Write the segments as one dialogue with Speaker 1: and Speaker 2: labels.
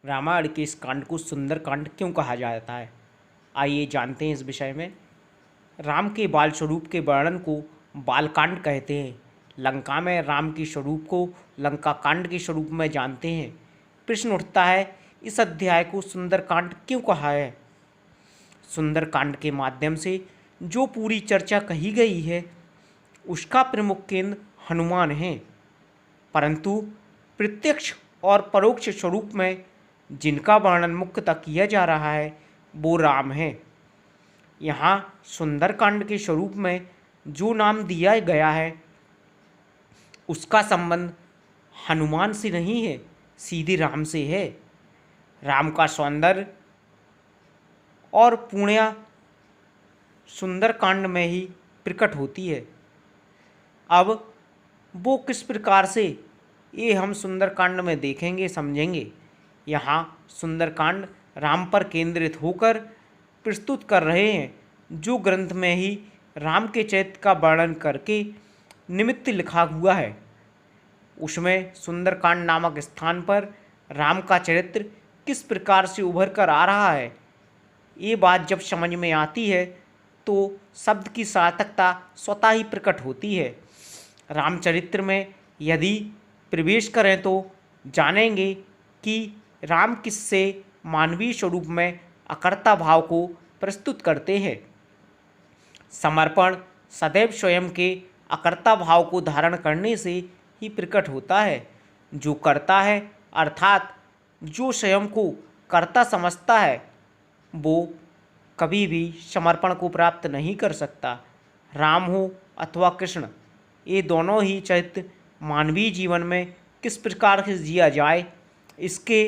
Speaker 1: रामायण के इस कांड को सुंदर कांड क्यों कहा जाता है, आइए जानते हैं इस विषय में। राम के बाल स्वरूप के वर्णन को बालकांड कहते हैं। लंका में राम के स्वरूप को लंका कांड के स्वरूप में जानते हैं। प्रश्न उठता है, इस अध्याय को सुंदर कांड क्यों कहा है। सुंदर कांड के माध्यम से जो पूरी चर्चा कही गई है उसका प्रमुख केंद्र हनुमान है, परंतु प्रत्यक्ष और परोक्ष स्वरूप में जिनका वर्णन मुख्यतः किया जा रहा है वो राम है। यहाँ सुंदरकांड के स्वरूप में जो नाम दिया गया है उसका संबंध हनुमान से नहीं है, सीधे राम से है। राम का सौंदर्य और पूर्णया सुंदरकांड में ही प्रकट होती है। अब वो किस प्रकार से, ये हम सुंदरकांड में देखेंगे, समझेंगे। यहाँ सुंदरकांड राम पर केंद्रित होकर प्रस्तुत कर रहे हैं, जो ग्रंथ में ही राम के चरित्र का वर्णन करके निमित्त लिखा हुआ है। उसमें सुंदरकांड नामक स्थान पर राम का चरित्र किस प्रकार से उभर कर आ रहा है, ये बात जब समझ में आती है तो शब्द की सार्थकता स्वतः ही प्रकट होती है। रामचरित्र में यदि प्रवेश करें तो जानेंगे कि राम किससे मानवीय स्वरूप में अकर्ता भाव को प्रस्तुत करते हैं। समर्पण सदैव स्वयं के अकर्ता भाव को धारण करने से ही प्रकट होता है। जो करता है अर्थात जो स्वयं को कर्ता समझता है वो कभी भी समर्पण को प्राप्त नहीं कर सकता। राम हो अथवा कृष्ण, ये दोनों ही चरित्र मानवीय जीवन में किस प्रकार से जिया जाए इसके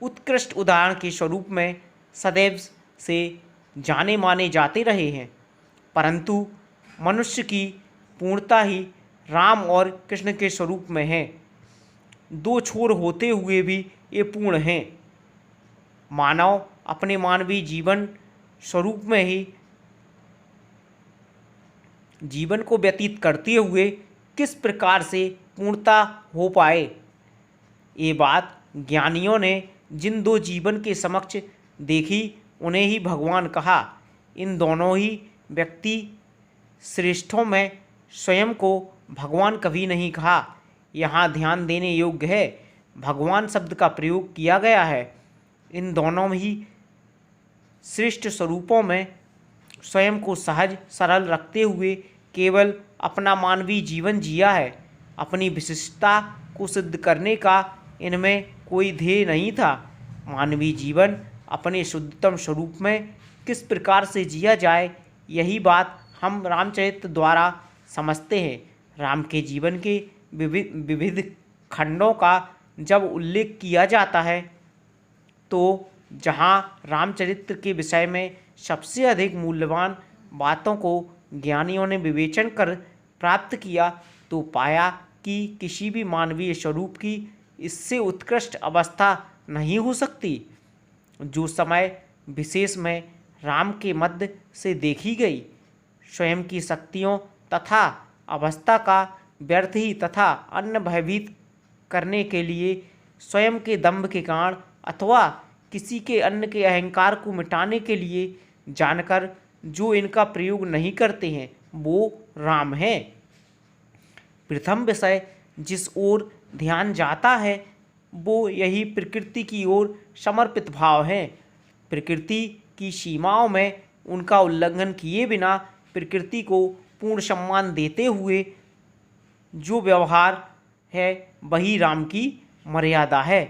Speaker 1: उत्कृष्ट उदाहरण के स्वरूप में सदैव से जाने माने जाते रहे हैं, परंतु मनुष्य की पूर्णता ही राम और कृष्ण के स्वरूप में है। दो छोर होते हुए भी ये पूर्ण हैं। मानव अपने मानवीय जीवन स्वरूप में ही जीवन को व्यतीत करते हुए किस प्रकार से पूर्णता हो पाए, ये बात ज्ञानियों ने जिन दो जीवन के समक्ष देखी उन्हें ही भगवान कहा। इन दोनों ही व्यक्ति श्रेष्ठों में स्वयं को भगवान कभी नहीं कहा। यहाँ ध्यान देने योग्य है, भगवान शब्द का प्रयोग किया गया है। इन दोनों ही श्रेष्ठ स्वरूपों में स्वयं को सहज सरल रखते हुए केवल अपना मानवीय जीवन जिया है। अपनी विशिष्टता को सिद्ध करने का इनमें कोई ध्येय नहीं था। मानवीय जीवन अपने शुद्धतम स्वरूप में किस प्रकार से जिया जाए, यही बात हम रामचरित्र द्वारा समझते हैं। राम के जीवन के विविध खंडों का जब उल्लेख किया जाता है तो जहाँ रामचरित्र के विषय में सबसे अधिक मूल्यवान बातों को ज्ञानियों ने विवेचन कर प्राप्त किया तो पाया कि किसी भी मानवीय स्वरूप की इससे उत्कृष्ट अवस्था नहीं हो सकती, जो समय विशेष में राम के मध्य से देखी गई। स्वयं की शक्तियों तथा अवस्था का व्यर्थ ही तथा अन्य भयभीत करने के लिए स्वयं के दंभ के कारण अथवा किसी के अन्य के अहंकार को मिटाने के लिए जानकर जो इनका प्रयोग नहीं करते हैं वो राम है। प्रथम विषय जिस ओर ध्यान जाता है वो यही प्रकृति की ओर समर्पित भाव है। प्रकृति की सीमाओं में उनका उल्लंघन किए बिना प्रकृति को पूर्ण सम्मान देते हुए जो व्यवहार है वही राम की मर्यादा है।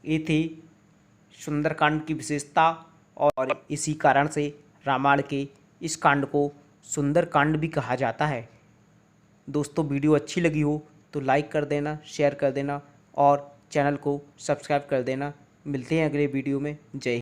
Speaker 1: ये थी सुंदरकांड की विशेषता और इसी कारण से रामायण के इस कांड को सुंदरकांड भी कहा जाता है। दोस्तों, वीडियो अच्छी लगी हो तो लाइक कर देना, शेयर कर देना और चैनल को सब्सक्राइब कर देना। मिलते हैं अगले वीडियो में। जय हिंद।